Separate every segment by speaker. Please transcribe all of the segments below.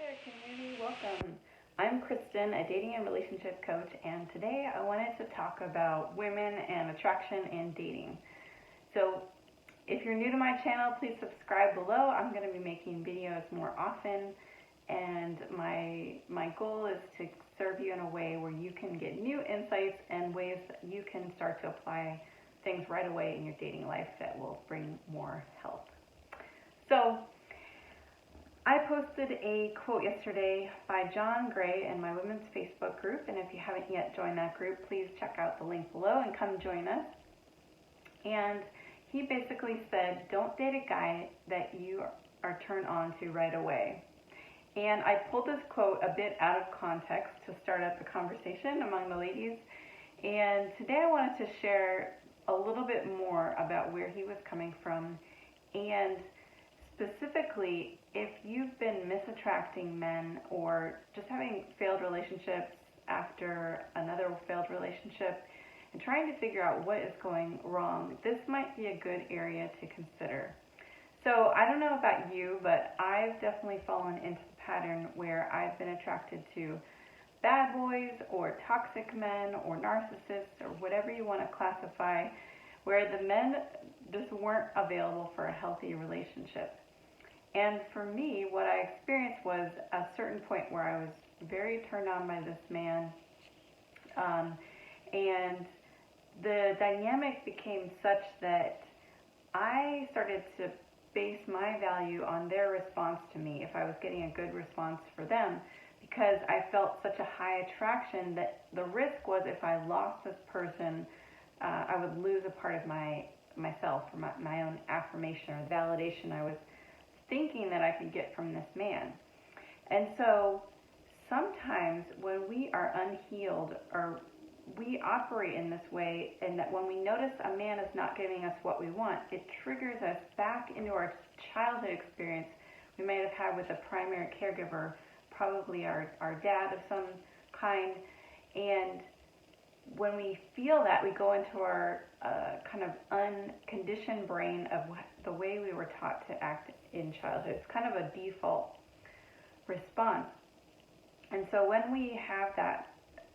Speaker 1: there, community. Welcome. I'm Kristen, a dating and relationship coach, and today I wanted to talk about women and attraction and dating. So, if you're new to my channel, please subscribe below. I'm going to be making videos more often, and my goal is to serve you in a way where you can get new insights and ways that you can start to apply things right away in your dating life that will bring more health. So, I posted a quote yesterday by John Gray in my women's Facebook group, and if you haven't yet joined that group, please check out the link below and come join us. And he basically said, don't date a guy that you are turned on to right away. And I pulled this quote a bit out of context to start up the conversation among the ladies. And today I wanted to share a little bit more about where he was coming from, and specifically, if you've been misattracting men or just having failed relationships after another failed relationship and trying to figure out what is going wrong, this might be a good area to consider. So I don't know about you, but I've definitely fallen into the pattern where I've been attracted to bad boys or toxic men or narcissists or whatever you want to classify, where the men just weren't available for a healthy relationship. And for me, what I experienced was a certain point where I was very turned on by this man, and the dynamic became such that I started to base my value on their response to me, if I was getting a good response for them, because I felt such a high attraction that the risk was if I lost this person, I would lose a part of myself, or my own affirmation or validation I was thinking that I could get from this man. And so sometimes when we are unhealed, or we operate in this way, and that when we notice a man is not giving us what we want, it triggers us back into our childhood experience we may have had with a primary caregiver, probably our dad of some kind. And when we feel that, we go into our kind of unconditioned brain of the way we were taught to act in childhood. It's kind of a default response. And so when we have that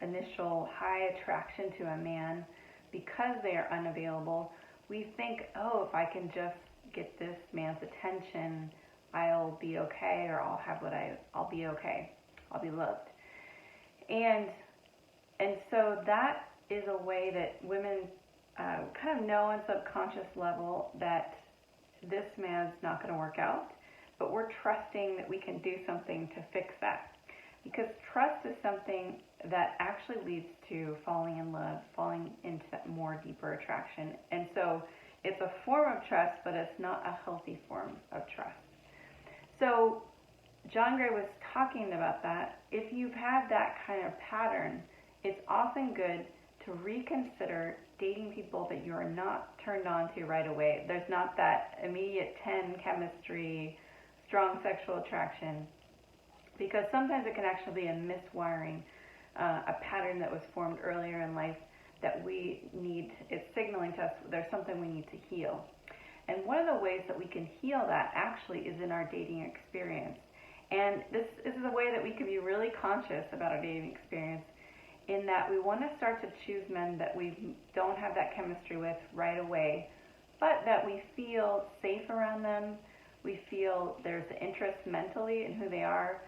Speaker 1: initial high attraction to a man because they are unavailable, we think, oh, if I can just get this man's attention, I'll be okay, or I'll be okay, I'll be loved. And so that is a way that women kind of know on subconscious level that this man's not going to work out, but we're trusting that we can do something to fix that. Because trust is something that actually leads to falling in love, falling into that more deeper attraction. And so it's a form of trust, but it's not a healthy form of trust. So John Gray was talking about that. If you've had that kind of pattern, it's often good to reconsider dating people that you are not turned on to right away. There's not that immediate 10 chemistry, strong sexual attraction, because sometimes it can actually be a miswiring, a pattern that was formed earlier in life that we need. It's signaling to us there's something we need to heal. And one of the ways that we can heal that actually is in our dating experience. And this is a way that we can be really conscious about our dating experience, in that we want to start to choose men that we don't have that chemistry with right away, but that we feel safe around them. We feel there's interest mentally in who they are.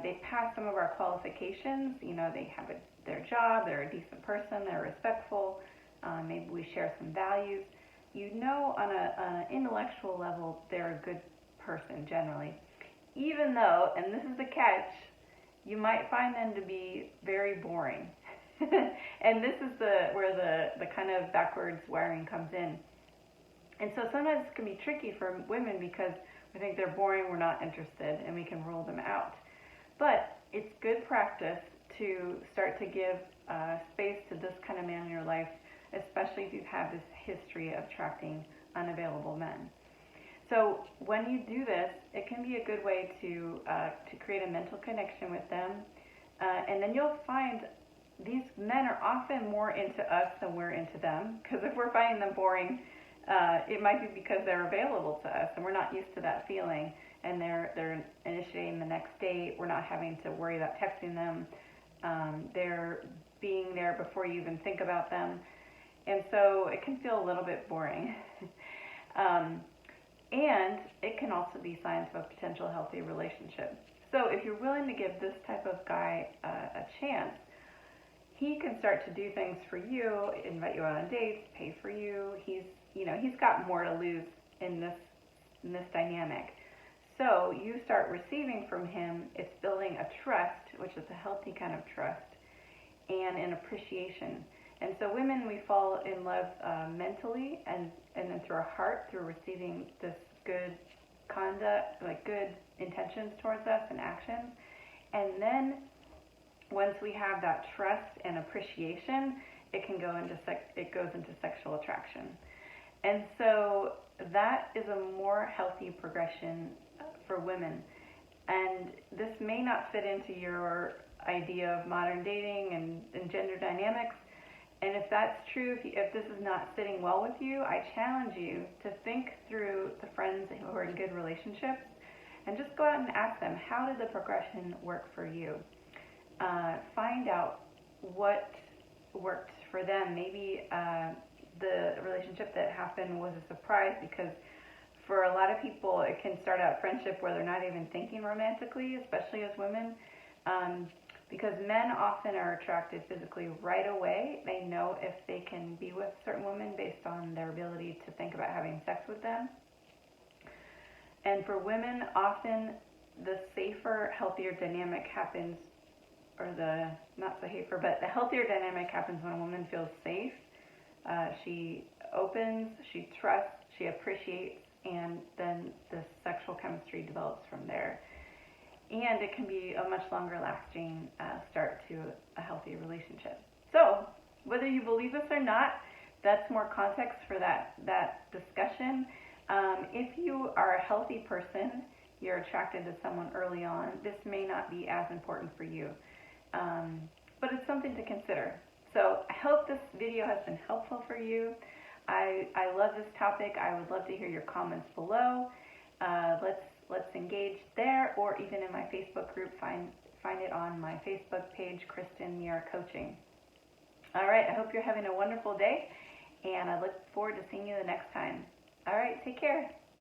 Speaker 1: They pass some of our qualifications. You know, they have their job, they're a decent person, they're respectful. Maybe we share some values. You know, on an intellectual level, they're a good person generally. Even though, and this is the catch, you might find them to be very boring. And this is where the kind of backwards wiring comes in. And so sometimes it can be tricky for women because we think they're boring, we're not interested, and we can rule them out. But it's good practice to start to give space to this kind of man in your life, especially if you've had this history of attracting unavailable men. So when you do this, it can be a good way to create a mental connection with them. And then you'll find these men are often more into us than we're into them. Because if we're finding them boring, it might be because they're available to us and we're not used to that feeling. and they're initiating the next date. We're not having to worry about texting them. They're being there before you even think about them. And so it can feel a little bit boring. And it can also be signs of a potential healthy relationship. So if you're willing to give this type of guy a chance, he can start to do things for you, invite you out on dates, pay for you. He's got more to lose in this dynamic. So you start receiving from him. It's building a trust, which is a healthy kind of trust, and an appreciation. And so women, we fall in love mentally and then through our heart, through receiving this good conduct, like good intentions towards us and actions. And then once we have that trust and appreciation, it goes into sexual attraction. And so that is a more healthy progression for women. And this may not fit into your idea of modern dating and gender dynamics. And if that's true, if this is not sitting well with you, I challenge you to think through the friends who are in good relationships and just go out and ask them, how did the progression work for you? Find out what worked for them. Maybe the relationship that happened was a surprise, because for a lot of people it can start out friendship where they're not even thinking romantically, especially as women. Because men often are attracted physically right away. They know if they can be with certain women based on their ability to think about having sex with them. And for women, often the safer, healthier dynamic happens, or the healthier dynamic happens when a woman feels safe. She opens, she trusts, she appreciates, and then the sexual chemistry develops from there. And it can be a much longer lasting start to a healthy relationship. So, whether you believe this or not, that's more context for that discussion. If you are a healthy person, you're attracted to someone early on, this may not be as important for you. But it's something to consider. So I hope this video has been helpful for you. I love this topic. I would love to hear your comments below. Let's engage there, or even in my Facebook group. Find it on my Facebook page, Kristen Meara Coaching. All right, I hope you're having a wonderful day, and I look forward to seeing you the next time. All right, take care.